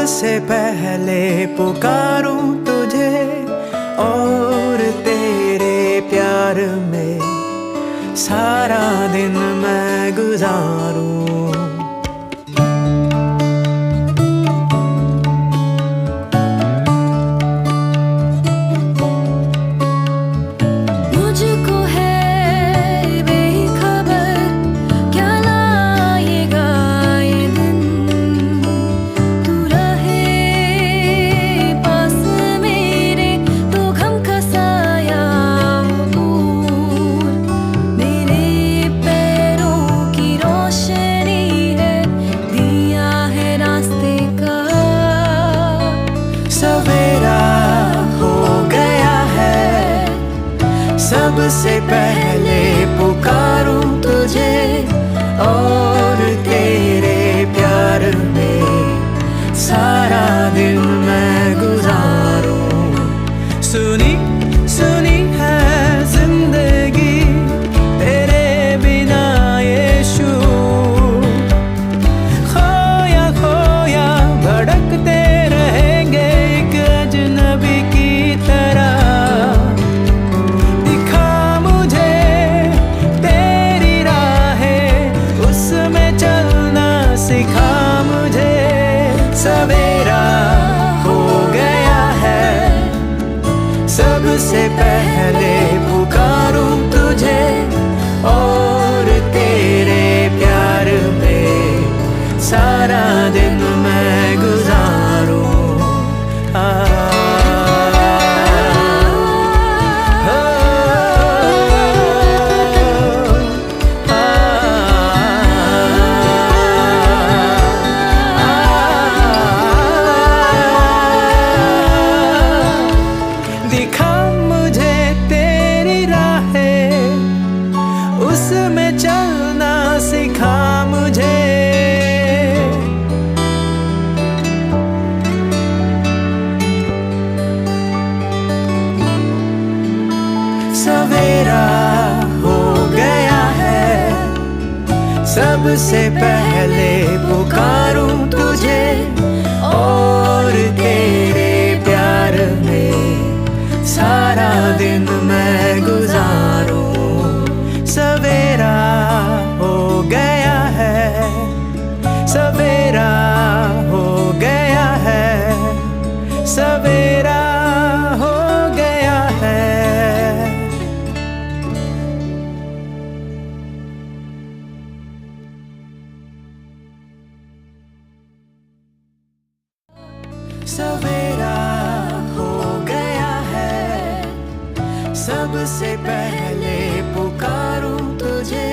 सबसे पहले पुकारूं तुझे और तेरे प्यार में सारा दिन मैं गुजारूं। सवेरा हो गया है, सबसे पहले पुकारूं तुझे और तेरे प्यार में सारा दिन मैं गुजारूं। सुनी सुनी है जिंदगी तेरे बिना यीशु, खोया खोया भटकते रहेंगे एक अजनबी की तरह। दिखा मुझे तेरी राहें, उसमें चलना सिखा मुझे। सवेरा हो गया है, सबसे पहले पुकारूं तुझे और तेरे प्यार में सारा दिन मैं गुजारूं। दिखा मुझे तेरी राहें, उसमें चलना सिखा मुझे। सवेरा हो गया है, सबसे पहले पुकारूं तुझे और तेरे प्यार में सारा दिन मैं गुजारूं। सवेरा हो गया है, सवेरा हो गया है, सवेरा हो गया है। सवेरा हो गया है, सबसे पहले पुकारूं तुझे